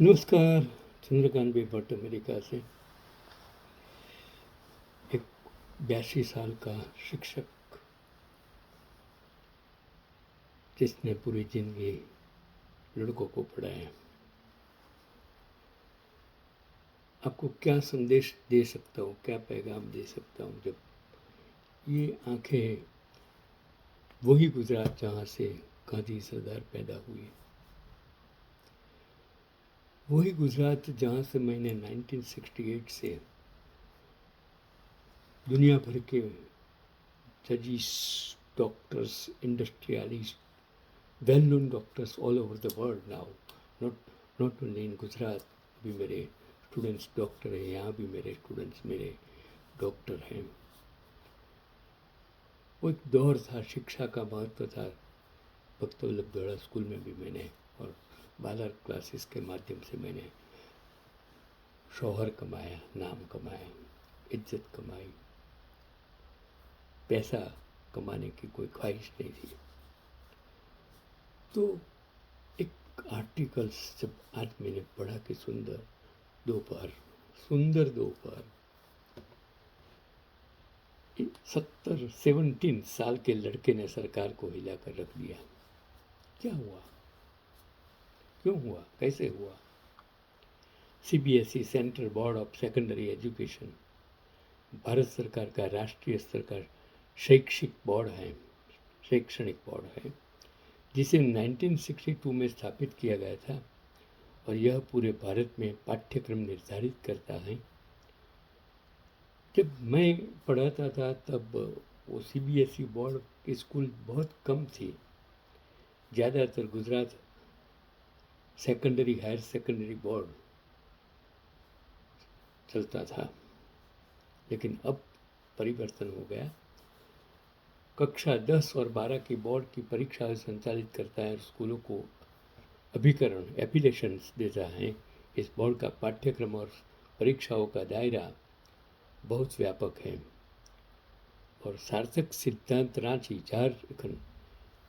नमस्कार। चंद्रकांत भाई भट्ट अमेरिका से। एक 82 साल का शिक्षक जिसने पूरी जिंदगी लड़कों को पढ़ाया। आपको क्या संदेश दे सकता हूँ, क्या पैगाम दे सकता हूँ जब ये आंखें वही गुजरात जहाँ से गांधी सरदार पैदा हुए, वही गुजरात जहाँ से मैंने 1968 से दुनिया भर के जजिस, doctors, industrialist, well-known doctors all over the world now, not only in Gujarat भी मेरे स्टूडेंट्स डॉक्टर हैं, यहाँ भी मेरे स्टूडेंट्स मेरे डॉक्टर हैं। वो एक दौर था, शिक्षा का महत्व था। भक्त वल्लभ बेड़ा स्कूल में भी मैंने और बालर क्लासेस के माध्यम से मैंने शौहर कमाया, नाम कमाया, इज्जत कमाई। पैसा कमाने की कोई ख्वाहिश नहीं थी। तो एक आर्टिकल्स जब आज मैंने पढ़ा कि सुंदर दोपहर 17 साल के लड़के ने सरकार को हिलाकर रख दिया। क्या हुआ, क्यों हुआ, कैसे हुआ? CBSE, central board of secondary education, Bharat सरकार का राष्ट्रीय स्तर का शैक्षिक बोर्ड है, शैक्षणिक बोर्ड है, जिसे 1962 में स्थापित किया गया था और यह पूरे भारत में पाठ्यक्रम निर्धारित करता है। जब मैं पढ़ाता था तब वो सीबीएसई बोर्ड के स्कूल बहुत कम थी। ज़्यादातर Gujarat secondary, higher secondary board चलता था, लेकिन अब परिवर्तन हो गया। कक्षा 10 और 12 की बोर्ड की परीक्षा संचालित करता है और स्कूलों को अभिकरण, एफिलेशंस देता है। इस बोर्ड का पाठ्यक्रम और परीक्षाओं का दायरा बहुत व्यापक है और सार्थक सिद्धांत रांची, झारखंड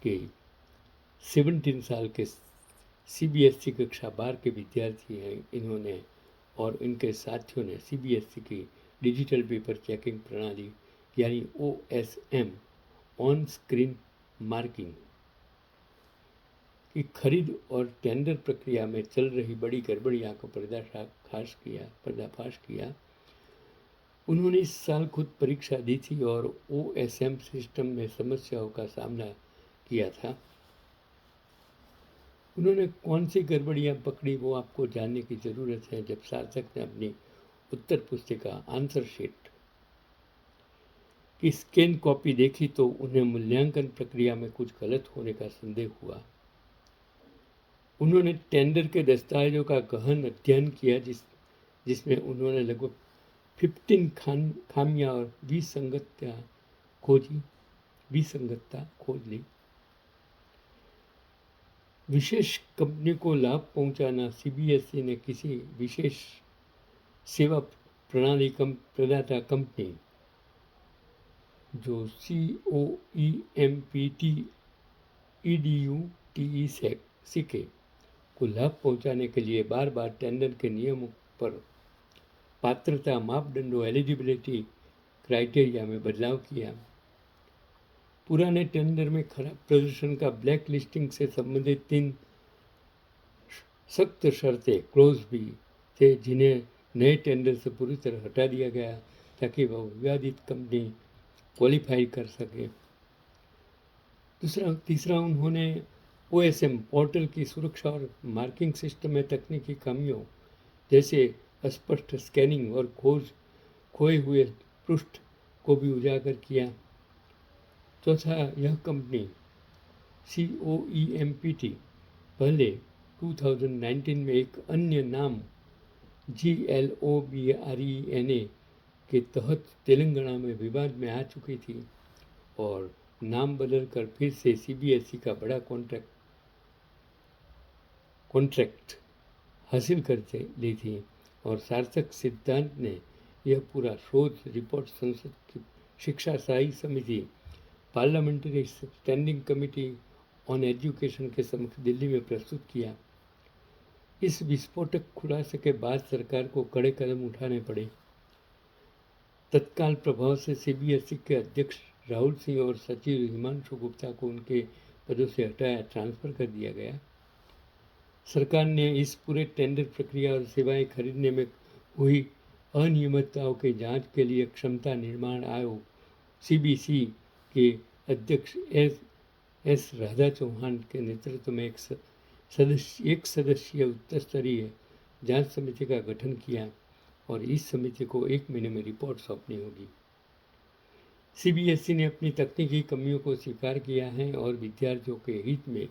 के 17 साल के सीबीएसई कक्षा 12 के विद्यार्थी हैं। इन्होंने और इनके साथियों ने सीबीएसई की डिजिटल पेपर चेकिंग प्रणाली यानी OSM, ऑन स्क्रीन मार्किंग की खरीद और टेंडर प्रक्रिया में चल रही बड़ी गड़बड़ियां को पर्दाफाश किया। उन्होंने इस साल खुद परीक्षा दी थी और OSM सिस्टम में समस्याओं का सामना किया था। उन्होंने कौन सी गड़बड़ियां पकड़ी वो आपको जानने की ज़रूरत है। जब सार्थक ने अपनी उत्तर पुस्तिका आंसर शीट की स्कैन कॉपी देखी तो उन्हें मूल्यांकन प्रक्रिया में कुछ गलत होने का संदेह हुआ। उन्होंने टेंडर के दस्तावेजों का गहन अध्ययन किया जिसमें उन्होंने लगभग 15 खामियां और विसंगतता खोज ली। विशेष कंपनी को लाभ पहुंचाना। सीबीएसई ने किसी विशेष सेवा प्रणाली प्रदाता कंपनी जो COEMPT EDU TE को लाभ पहुंचाने के लिए बार बार टेंडर के नियमों पर पात्रता मापदंडों, एलिजिबिलिटी क्राइटेरिया में बदलाव किया। पुराने टेंडर में खराब प्रदर्शन का ब्लैक लिस्टिंग से संबंधित 3 सख्त शर्तें, क्लोज भी थे, जिन्हें नए टेंडर से पूरी तरह हटा दिया गया ताकि वह विवादित कंपनी क्वालिफाई कर सके। तीसरा उन्होंने OSM पोर्टल की सुरक्षा और मार्किंग सिस्टम में तकनीकी खामियों जैसे अस्पष्ट स्कैनिंग और खोए हुए पृष्ठ को भी उजागर किया। चौथा, यह कंपनी COEMPT पहले 2019 में एक अन्य नाम GLOBRENA के तहत तेलंगाना में विवाद में आ चुकी थी और नाम बदलकर फिर से सीबीएसई का बड़ा कॉन्ट्रैक्ट हासिल कर ली थी और सार्थक सिद्धांत ने यह पूरा शोध रिपोर्ट संसद की शिक्षा स्थायी समिति, parliamentary standing committee on education के समक्ष दिल्ली में प्रस्तुत किया। इस विस्फोटक खुलासे के बाद सरकार को कड़े कदम उठाने पड़े। तत्काल प्रभाव से सीबीएसई के अध्यक्ष राहुल सिंह और सचिव हिमांशु गुप्ता को उनके पदों से हटाया, ट्रांसफर कर दिया गया। सरकार ने इस पूरे टेंडर प्रक्रिया और सेवाएं खरीदने में हुई अनियमितताओं के जांच के लिए क्षमता निर्माण आयोग सीबीसी के अध्यक्ष एस राधा चौहान के नेतृत्व में एक सदस्यीय उच्च स्तरीय जांच समिति का गठन किया और इस समिति को 1 महीने में रिपोर्ट सौंपनी होगी। सीबीएसई ने अपनी तकनीकी कमियों को स्वीकार किया है और विद्यार्थियों के हित में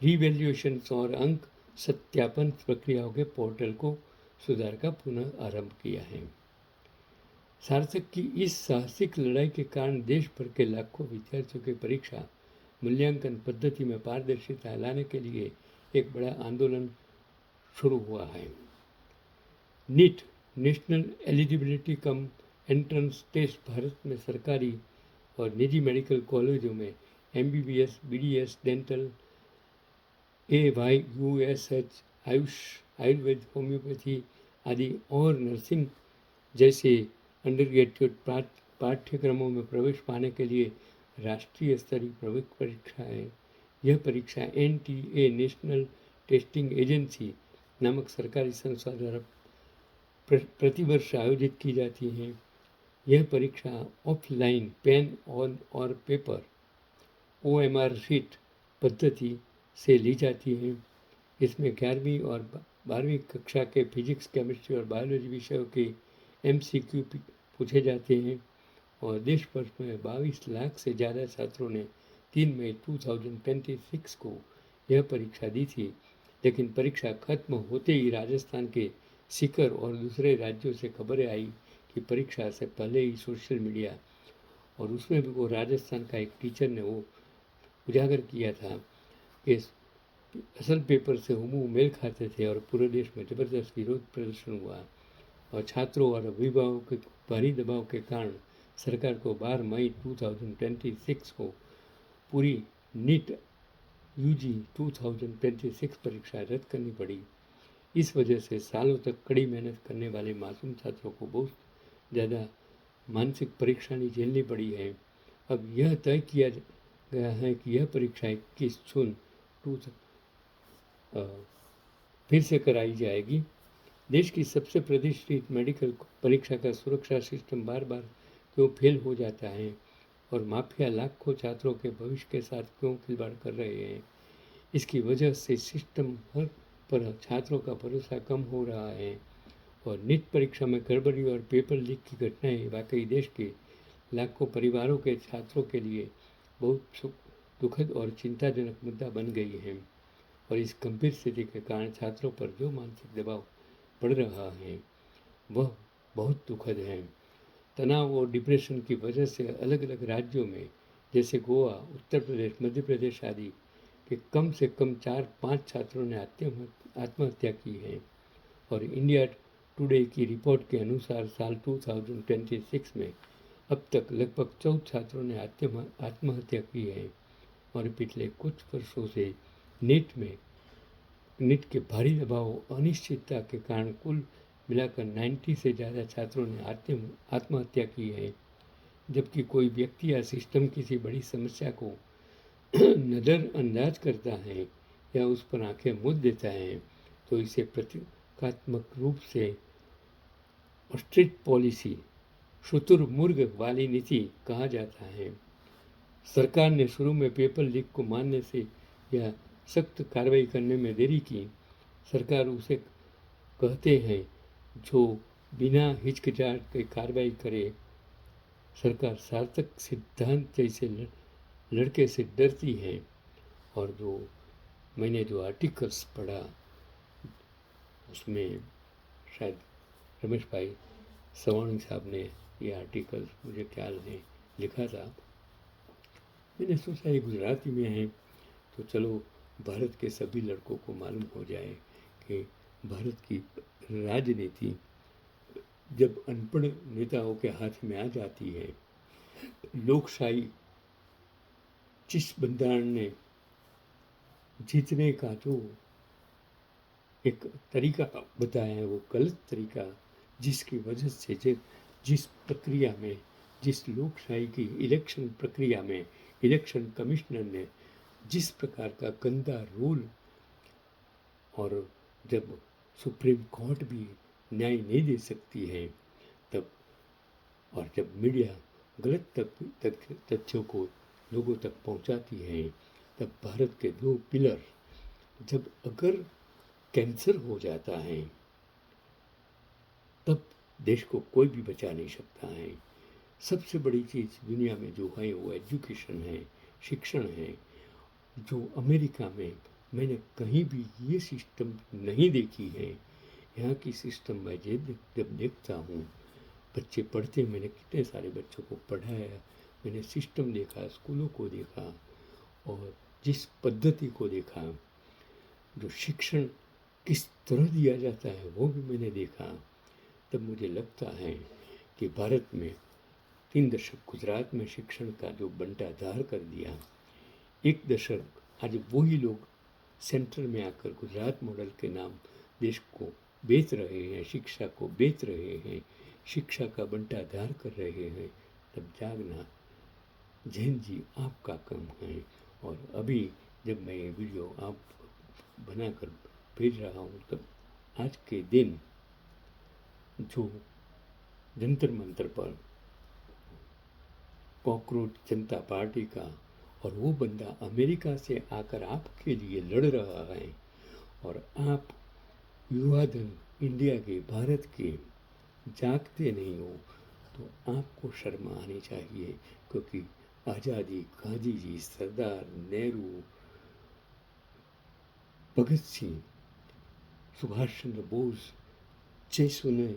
रिवैल्यूएशन और अंक सत्यापन प्रक्रियाओं के पोर्टल को सुधार का पुनः आरंभ किया है। सार्थक की इस साहसिक लड़ाई के कारण देश भर के लाखों विद्यार्थियों की परीक्षा मूल्यांकन पद्धति में पारदर्शिता लाने के लिए एक बड़ा आंदोलन शुरू हुआ है। NEET, national eligibility cum entrance test Bharat में सरकारी और निजी मेडिकल कॉलेजों में MBBS, BDS, dental, AYUSH, AYUSH, Ayurveda, homeopathy आदि और नर्सिंग जैसे अंडरग्रेजुएट पाठ्यक्रमों में प्रवेश पाने के लिए राष्ट्रीय स्तरीय प्रवेश परीक्षा है। यह परीक्षा NTA, नेशनल टेस्टिंग एजेंसी नामक सरकारी संस्था द्वारा प्रतिवर्ष आयोजित की जाती है। यह परीक्षा ऑफलाइन पेन और पेपर OMR शीट पद्धति से ली जाती है। इसमें 11वीं और 12वीं कक्षा के फिजिक्स, केमिस्ट्री और बायोलॉजी विषयों के MCQ पूछे जाते हैं और देश भर में 22 लाख से ज़्यादा छात्रों ने 3 मई 2026 को यह परीक्षा दी थी। लेकिन परीक्षा खत्म होते ही राजस्थान के सीकर और दूसरे राज्यों से खबरें आई कि परीक्षा से पहले ही सोशल मीडिया और उसमें भी वो राजस्थान का एक टीचर ने वो उजागर किया था कि असल पेपर से हुबहू मेल खाते थे और पूरे देश में ज़बरदस्त विरोध प्रदर्शन हुआ और छात्रों और अभिभावकों के भारी दबाव के कारण सरकार को 12 मई 2026 को पूरी नीट UG 2026 परीक्षा रद्द करनी पड़ी। इस वजह से सालों तक कड़ी मेहनत करने वाले मासूम छात्रों को बहुत ज़्यादा मानसिक परेशानी झेलनी पड़ी है। अब यह तय किया गया है कि यह परीक्षा 21 जून फिर से कराई जाएगी। देश की सबसे प्रतिष्ठित मेडिकल परीक्षा का सुरक्षा सिस्टम बार बार क्यों फेल हो जाता है और माफिया लाखों छात्रों के भविष्य के साथ क्यों खिलवाड़ कर रहे हैं, इसकी वजह से सिस्टम पर छात्रों का भरोसा कम हो रहा है और नीट परीक्षा में गड़बड़ी और पेपर लीक की घटनाएं वाकई देश के लाखों परिवारों के छात्रों के लिए बहुत दुखद और चिंताजनक मुद्दा बन गई है और इस गंभीर स्थिति के कारण छात्रों पर जो मानसिक दबाव पड़ रहा है वह बहुत दुखद है। तनाव और डिप्रेशन की वजह से अलग अलग राज्यों में जैसे गोवा, उत्तर प्रदेश, मध्य प्रदेश आदि के कम से कम 4-5 छात्रों ने आत्महत्या की है और इंडिया टुडे की रिपोर्ट के अनुसार साल 2026 में अब तक लगभग 14 छात्रों ने आत्महत्या की है और पिछले कुछ वर्षों से नीट के भारी दबाव, अनिश्चितता के कारण कुल मिलाकर 90 से ज़्यादा छात्रों ने आत्महत्या की है। जबकि कोई व्यक्ति या सिस्टम किसी बड़ी समस्या को नज़रअंदाज करता है या उस पर आंखें मूंद देता है तो इसे प्रतीकात्मक रूप से ऑस्ट्रिच पॉलिसी, शुतुरमुर्ग वाली नीति कहा जाता है। सरकार ने शुरू में पेपर लीक को मानने से या सख्त कार्रवाई करने में देरी की। सरकार उसे कहते हैं जो बिना हिचकिचाहट के कार्रवाई करे। सरकार सार्थक सिद्धांत जैसे लड़के से डरती है और मैंने जो आर्टिकल्स पढ़ा उसमें शायद रमेश भाई सवाणी साहब ने ये आर्टिकल मुझे ख्याल है लिखा था। मैंने सोचा ये गुजराती में है तो चलो भारत के सभी लड़कों को मालूम हो जाए कि भारत की राजनीति जब अनपढ़ नेताओं के हाथ में आ जाती है, लोकशाही जिस बंधारण ने जीतने का जो एक तरीका बताया है, वो गलत तरीका, जिसकी वजह से जिस प्रक्रिया में, जिस लोकशाही की इलेक्शन प्रक्रिया में इलेक्शन कमिश्नर ने जिस प्रकार का गंदा रूल, और जब सुप्रीम कोर्ट भी न्याय नहीं दे सकती है तब, और जब मीडिया गलत तथ्यों को लोगों तक पहुंचाती है, तब भारत के दो पिलर, जब अगर कैंसर हो जाता है तब देश को कोई भी बचा नहीं सकता है। सबसे बड़ी चीज़ दुनिया में जो है वो एजुकेशन है, शिक्षण है। जो अमेरिका में मैंने कहीं भी ये सिस्टम नहीं देखी है, यहाँ की सिस्टम मैं जब देखता हूँ, बच्चे पढ़ते, मैंने कितने सारे बच्चों को पढ़ाया, मैंने सिस्टम देखा, स्कूलों को देखा, और जिस पद्धति को देखा, जो शिक्षण किस तरह दिया जाता है वो भी मैंने देखा, तब मुझे लगता है कि भारत में 3 दशक गुजरात में शिक्षण का जो बंटाधार कर दिया, 1 दशक आज वही लोग सेंटर में आकर गुजरात मॉडल के नाम देश को बेच रहे हैं, शिक्षा को बेच रहे हैं, शिक्षा का बंटाधार कर रहे हैं, तब जागना जैन जी आपका काम है। और अभी जब मैं ये वीडियो आप बनाकर भेज रहा हूँ, तब आज के दिन जो जंतर मंतर पर कॉकरोच जनता पार्टी का, और वो बंदा अमेरिका से आकर आपके लिए लड़ रहा है, और आप युवा धन इंडिया के, भारत के जागते नहीं हो, तो आपको शर्म आनी चाहिए। क्योंकि आज़ादी, गांधी जी, सरदार नेहरू, भगत सिंह, सुभाष चंद्र बोस जैसों ने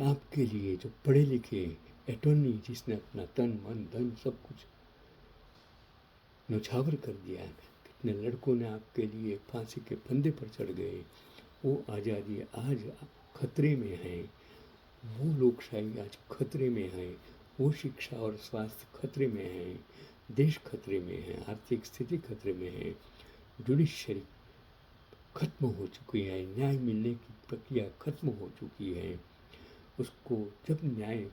आपके लिए, जो पढ़े लिखे अटॉर्नी, जिसने अपना तन मन धन सब कुछ न्यौछावर कर दिया, कितने लड़कों ने आपके लिए फांसी के फंदे पर चढ़ गए, वो आज़ादी आज खतरे में है, वो लोकशाही आज खतरे में है, वो शिक्षा और स्वास्थ्य खतरे में है, देश खतरे में है, आर्थिक स्थिति खतरे में है, जुडिशरी खत्म हो चुकी है, न्याय मिलने की प्रक्रिया खत्म हो चुकी है। उसको जब न्याय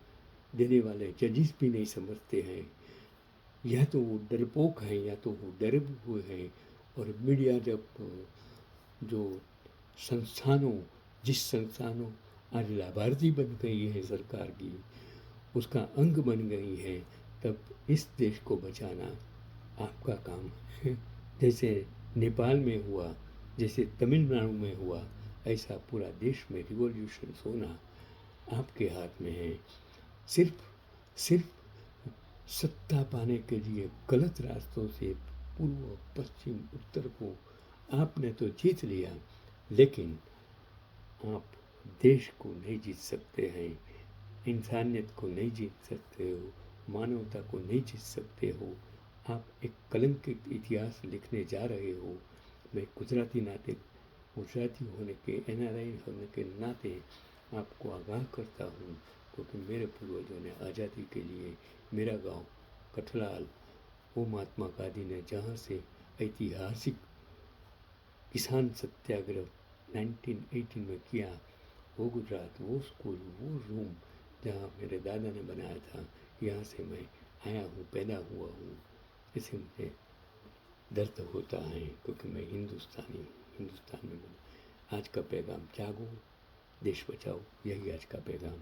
देने वाले जजिस भी नहीं समझते हैं, या तो वो डरपोक हैं या तो वो डरे हुए हैं। और मीडिया जब जो संस्थानों, जिस संस्थानों आज लाभार्थी बन गई है सरकार की, उसका अंग बन गई है, तब इस देश को बचाना आपका काम है। जैसे नेपाल में हुआ, जैसे तमिलनाडु में हुआ, ऐसा पूरा देश में रिवॉल्यूशन होना आपके हाथ में है। सिर्फ सत्ता पाने के लिए गलत रास्तों से पूर्व, पश्चिम, उत्तर को आपने तो जीत लिया, लेकिन आप देश को नहीं जीत सकते हैं, इंसानियत को नहीं जीत सकते हो, मानवता को नहीं जीत सकते हो। आप एक कलंकित इतिहास लिखने जा रहे हो। मैं गुजराती होने के, NRI होने के नाते आपको आगाह करता हूँ, क्योंकि मेरे पूर्वजों ने आज़ादी के लिए, मेरा गांव कठलाल, वो महात्मा गांधी ने जहाँ से ऐतिहासिक किसान सत्याग्रह 1918 में किया, वो गुजरात, वो स्कूल, वो रूम जहाँ मेरे दादा ने बनाया था, यहाँ से मैं आया हूँ, पैदा हुआ हूँ। इसे मुझे दर्द होता है, क्योंकि मैं हिंदुस्तानी हूँ, हिंदुस्तान में बना। आज का पैगाम, जागो, देश बचाओ, यही आज का पैगाम।